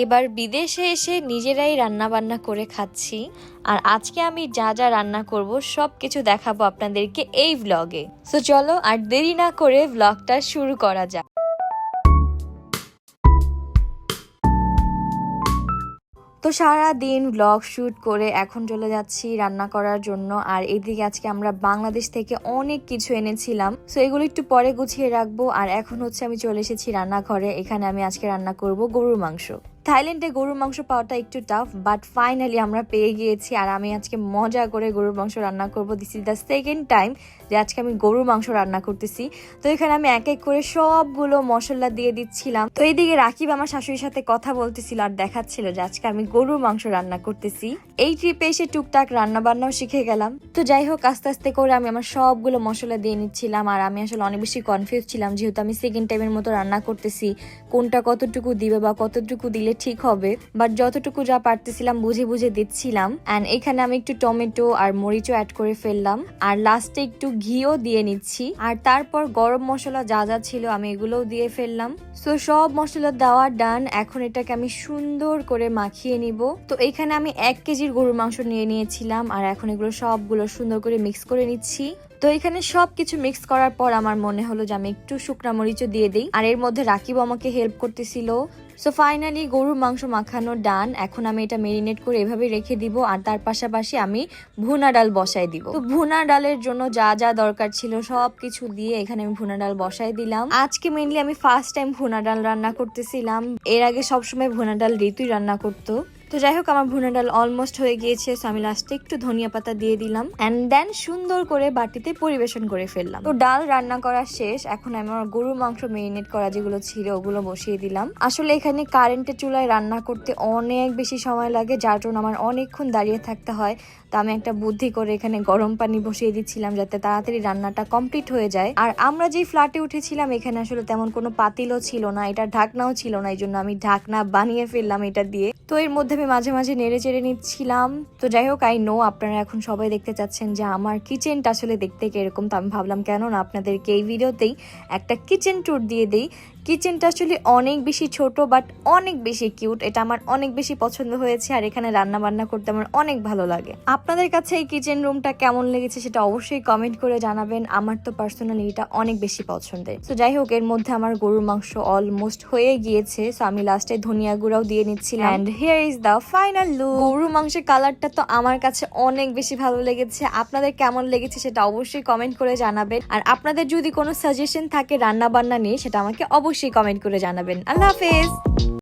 এবার বিদেশে এসে নিজেরাই রান্না বান্না করে খাচ্ছি। আর আজকে আমি যা যা রান্না করব সব কিছু দেখাবো আপনাদেরকে এই ভ্লগে। সো চলো আর দেরি না করে ভ্লগটা শুরু করা যাক। তো সারা দিন ব্লগ শ্যুট করে এখন চলে যাচ্ছি রান্না করার জন্য। আর এদিকে আজকে আমরা বাংলাদেশ থেকে অনেক কিছু এনেছিলাম, সো এগুলো একটু পরে গুছিয়ে রাখবো। আর এখন হচ্ছে আমি চলে এসেছি রান্নাঘরে। এখানে আমি আজকে রান্না করব গরুর মাংস। থাইল্যান্ডে গরুর মাংস পাওয়াটা একটু টাফ, বাট ফাইনালি আমরা পেয়ে গিয়েছি। আর আমি আজকে মজা করে গরুর মাংস রান্না করব। This is the second time যে আজকে আমি গরুর মাংস রান্না করতেছি। তো এখানে আমি এক এক করে সবগুলো মশলা দিয়ে দিচ্ছিলাম। তো এইদিকে রাকিব আমার শাশুড়ির সাথে কথা বলতেছিল আর দেখাচ্ছিল যে আজকে আমি গরুর মাংস রান্না করতেছি। এই ট্রিপে এসে টুকটাক রান্না বান্নাও শিখে গেলাম। তো যাই হোক, আস্তে আস্তে করে আমি আমার সবগুলো মশলা দিয়ে নিচ্ছিলাম। আর আমি আসলে অনেক বেশি কনফিউজ ছিলাম, যেহেতু আমি সেকেন্ড টাইমের মতো রান্না করতেছি, কোনটা কতটুকু দিবে বা কতটুকু দিলে ঠিক হবে। বাট যতটুকু যা পারতেছিলাম বুঝে বুঝে দিচ্ছিলাম। অ্যান্ড এখানে আমি একটু টমেটো আর মরিচও অ্যাড করে ফেললাম। আর লাস্টে একটু ঘিও দিয়ে নিচ্ছি। আর তারপর গরম মশলা যা যা ছিল আমি এগুলোও দিয়ে ফেললাম। সো সব মশলা দেওয়া ডান। এখন এটাকে আমি সুন্দর করে মাখিয়ে নিব। তো এখানে আমি 1 কেজির গরুর মাংস নিয়ে নিয়েছিলাম। আর এখন এগুলো সবগুলো সুন্দর করে মিক্স করে নিচ্ছি। তো এখানে সবকিছু মিক্স করার পর আমার মনে হলো যে আমি একটু শুকনা মরিচও দিয়ে দিই। আর এর মধ্যে রাকিব আমাকে হেল্প করতেছিল। সো ফাইনালি গরুর মাংস মাখানো ডান। এখন আমি এটা মেরিনেট করে এভাবে রেখে দিব। আর তার পাশাপাশি আমি ভুনা ডাল বসাই দিব। তো ভুনা ডালের জন্য যা যা দরকার ছিল সবকিছু দিয়ে এখানে আমি ভুনা ডাল বসাই দিলাম। আজকে মেইনলি আমি ফার্স্ট টাইম ভুনা ডাল রান্না করতেছিলাম। এর আগে সবসময় ভুনা ডাল ঋতুই রান্না করতো। তো যাই হোক, আমার ভুনা ডাল অলমোস্ট হয়ে গিয়েছে। সো আমি লাস্টে একটু ধনিয়া পাতা দিয়ে দিলাম এন্ড দেন সুন্দর করে বাটিতে পরিবেশন করে ফেললাম। তো ডাল রান্না করা শেষ। এখন আমি আমার গরুর মাংস মেরিনেট করা যেগুলো ছিল ওগুলো বসিয়ে দিলাম। আসলে এখানে কারেন্টের চুলায় রান্না করতে অনেক বেশি সময় লাগে, যার জন্য আমার অনেকক্ষণ দাঁড়িয়ে থাকতে হয়। তো আমি একটা বুদ্ধি করে এখানে গরম পানি বসিয়ে দিচ্ছিলাম যাতে তাড়াতাড়ি রান্নাটা কমপ্লিট হয়ে যায়। আর আমরা যেই ফ্ল্যাটে উঠেছিলাম এখানে আসলে তেমন কোনো পাতিলও ছিল না, এটা ঢাকনাও ছিল না, এই জন্য আমি ঢাকনা বানিয়ে ফেললাম এটা দিয়ে। তো এর মধ্যে আমি মাঝে মাঝে নেড়ে চেড়ে নিচ্ছিলাম। তো যাই হোক, আই নো আপনারা এখন সবাই দেখতে চাচ্ছেন যে আমার কিচেনটা আসলে দেখতে কিরকম। তো আমি ভাবলাম কেন না আপনাদেরকে এই ভিডিওতেই একটা কিচেন ট্যুর দিয়ে দেই। কিচেনটা আসলে অনেক বেশি ছোট বাট অনেক বেশি কিউট। এটা আমার অনেক বেশি পছন্দ হয়েছে। আর এখানে রান্না বান্না করতে আমার অনেক ভালো লাগে। আপনাদের কাছে এই কিচেন রুমটা কেমন লেগেছে সেটা অবশ্যই কমেন্ট করে জানাবেন। আমার তো পার্সোনালি এটা অনেক বেশি পছন্দের। তো যাই হোক, এর মধ্যে আমার গরুর মাংস অলমোস্ট হয়ে গিয়েছে। সো আমি লাস্টে ধনিয়া গুঁড়াও দিয়ে নিচ্ছিলাম। And here is the final look. গরুর মাংসের কালারটা তো আমার কাছে অনেক বেশি ভালো লেগেছে। আপনাদের কেমন লেগেছে সেটা অবশ্যই কমেন্ট করে জানাবেন। আর আপনাদের যদি কোনো সাজেশন থাকে রান্না বান্না নিয়ে সেটা আমাকে অবশ্যই কমেন্ট করে জানাবেন। আল্লাহ হাফেজ।